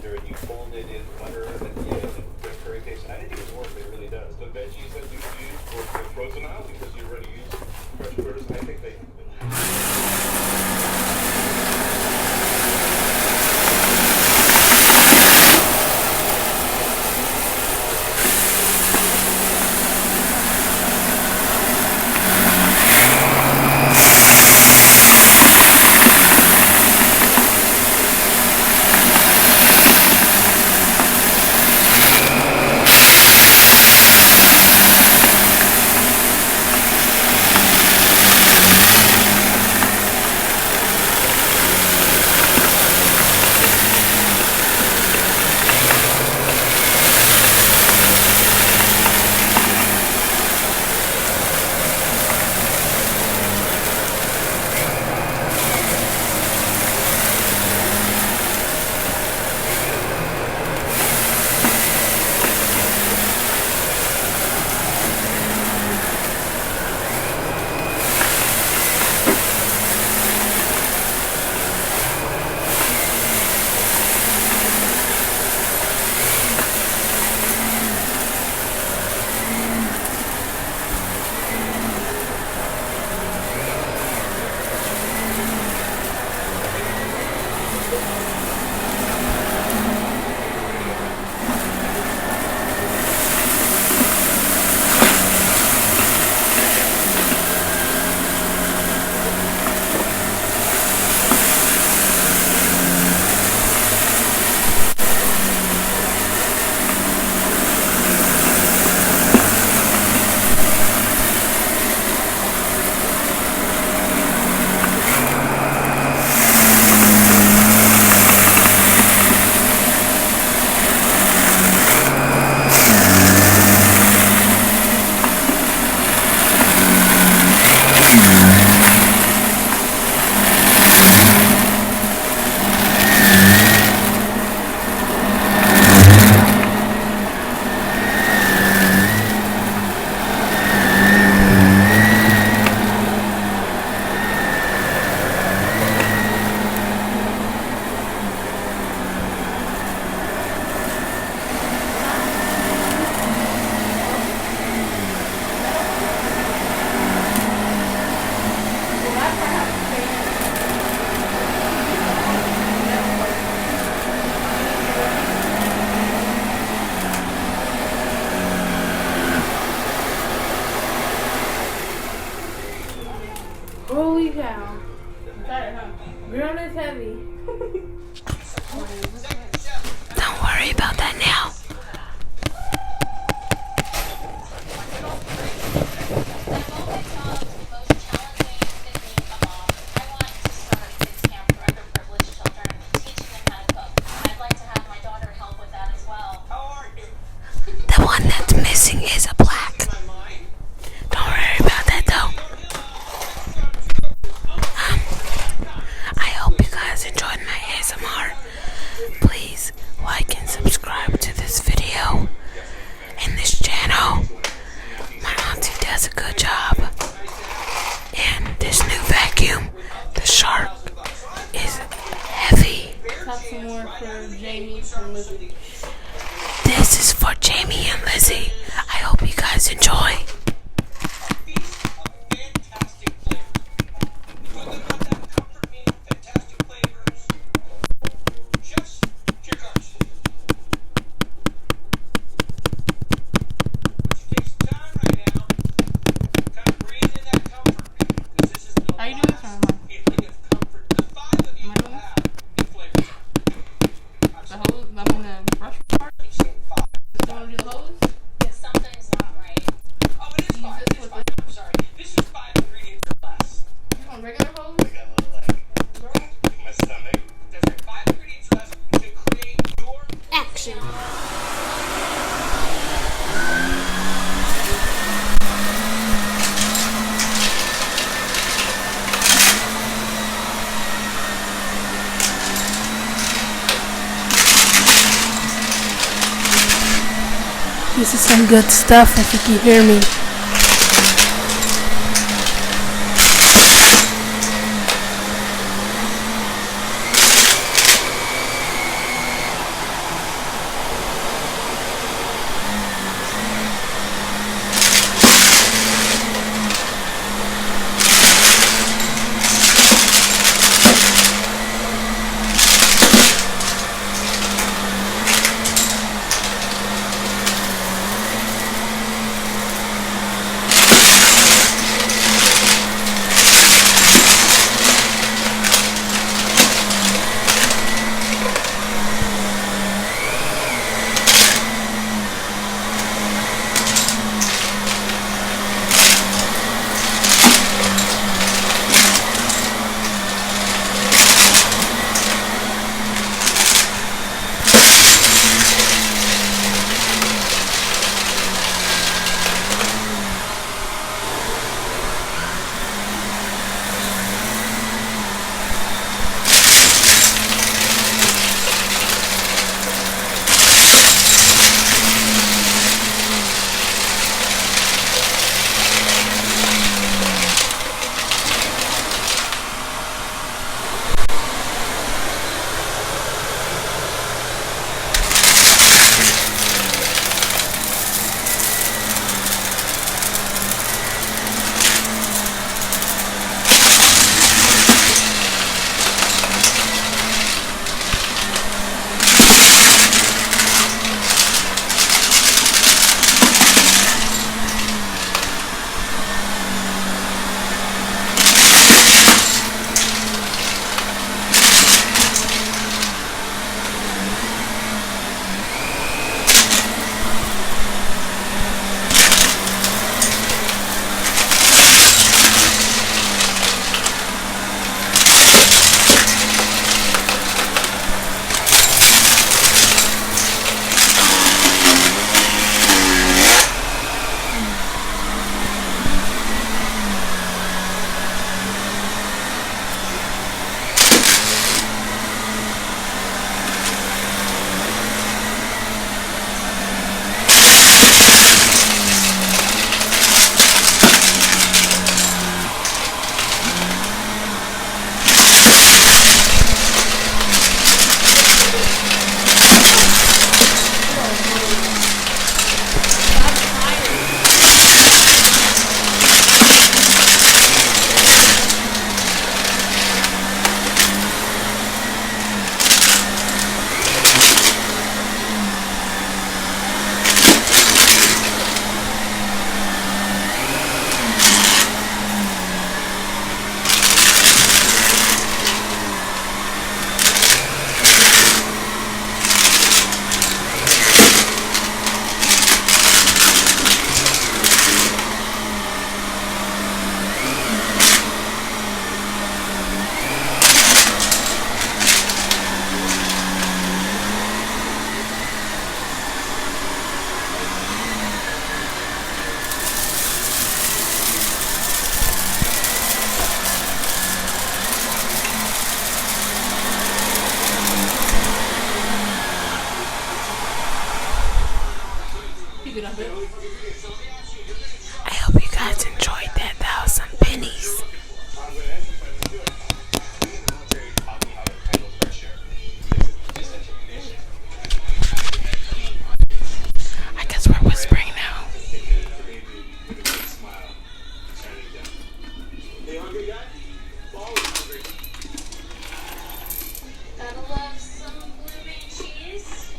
blender and you fold it in butter and the curry paste. I think it works. It really does. The veggies that you use for frozen aisle, because you already use fresh produce, I think they. Holy cow. Grill is heavy. Don't worry about that now. The one that's missing is a black. Don't worry about that though. I hope you guys enjoyed my ASMR. Please like and subscribe to this video and this channel. My auntie does a good job. And this new vacuum, the Shark, is heavy. Top some more for Jamie and Lizzie. This is for Jamie and Lizzie. I hope you guys enjoy. Are you doing this or am I? Am I doing this? The hose? I mean the brush part? You want to do the hose? Something's not right. Oh, it is fine. It is fine. I'm sorry. This is 5 ingredients or less. You want regular hose? I got a little like my stomach. That's right. 5 ingredients or less to create your Action. This is some good stuff if you can hear me. get up there. I hope you guys enjoyed that. That was some pennies. I'm going to ask you if I do it. Being in the military taught me how to handle pressure. It's just intimidation. I guess we're whispering now. With a big smile. Shining down. Hey, hungry guy? Always hungry. Gotta love some blue bean cheese.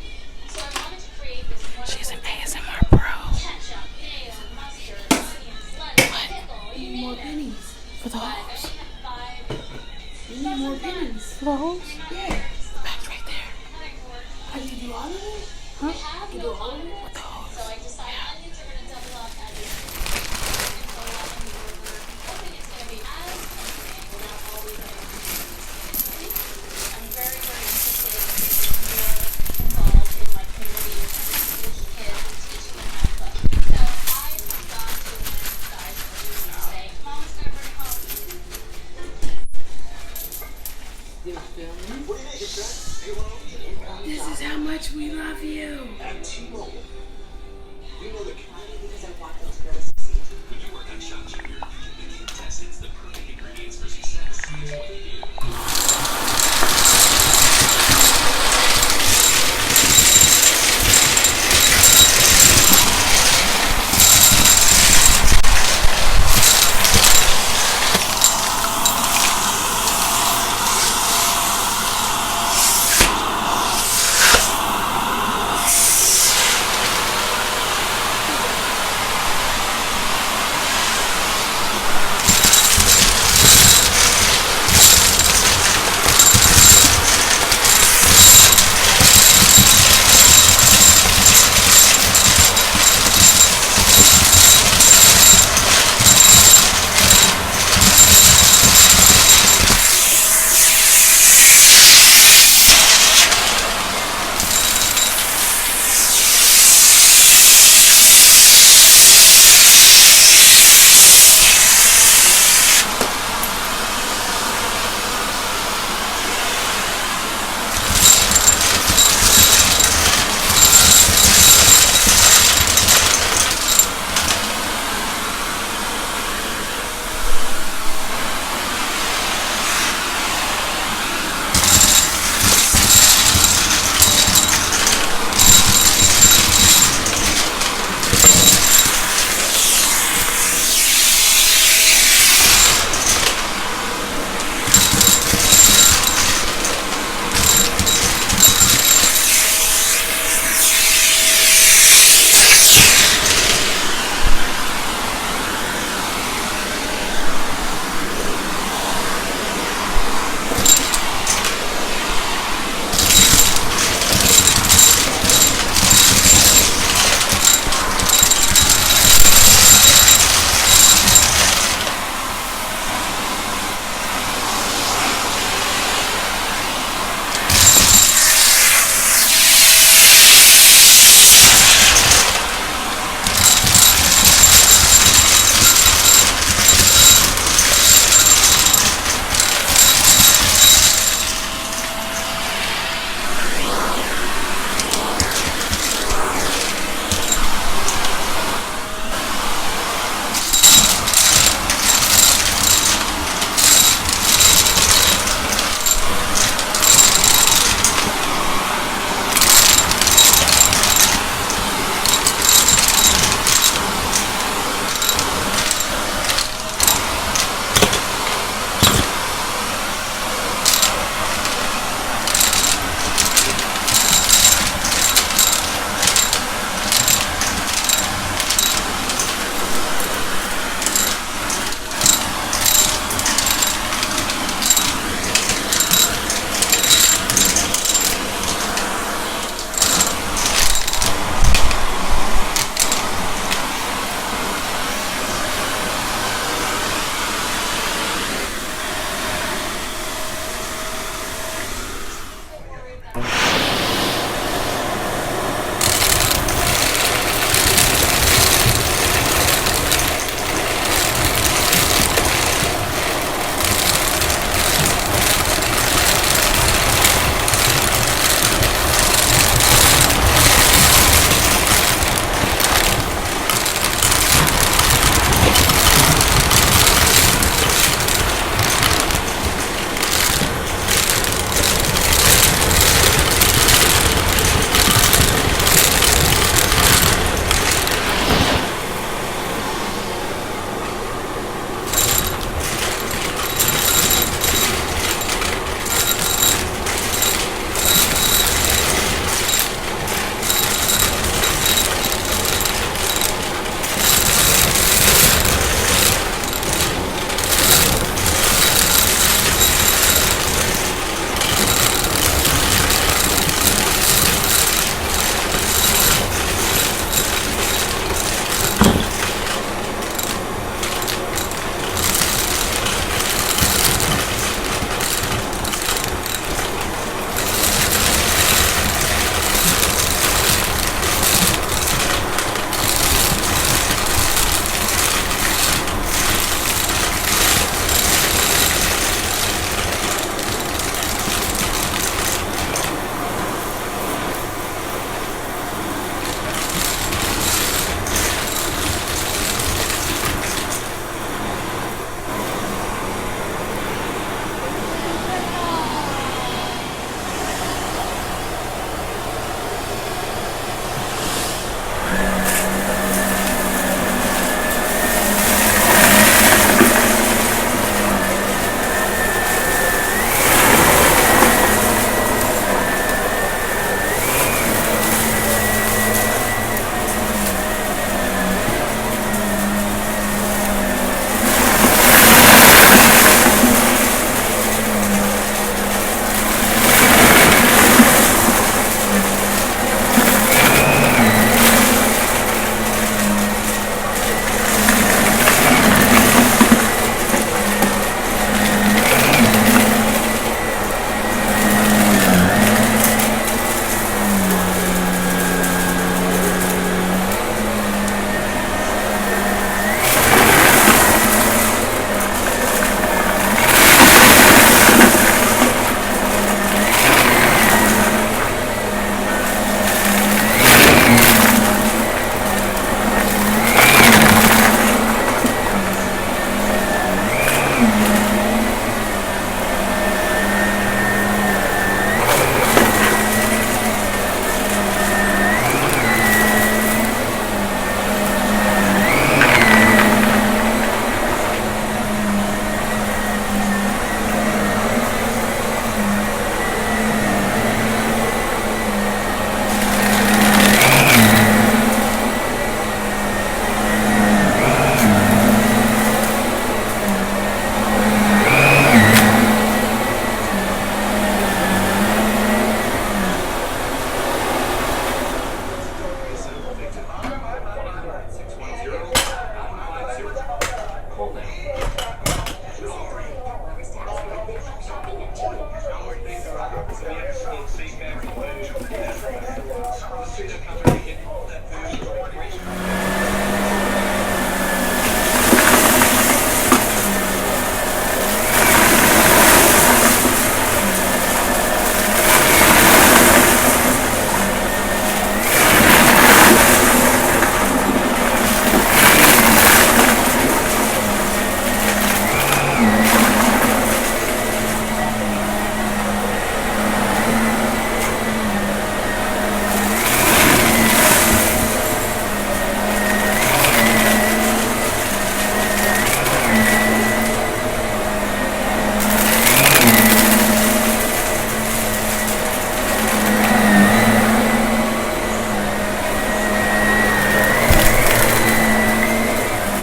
So I wanted to create this She's wonderful an ASMR pro. ketchup, mayo, mustard, onions, lettuce, pickle, you name it. Pennies. For the But I holes. only have 5. You need more pennies. For the holes? Yeah. Back right there. cutting board. How do you do all of it? I have You no do all of it? condiments, The holes. so I decided onions are gonna double up as a so on the burger. Hoping it's gonna be as tempting without always having to do it. I'm very, very interested in being more involved in my community with kids and teaching them how to cook. So I have got to one of these guys who say, Mom's gonna bring home. You filming? This is how much we love you. At T-Mobile, we know the Because I want them to be able to succeed. When you work on Shop Junior, you can make contestants the perfect ingredients for success. It's what you do.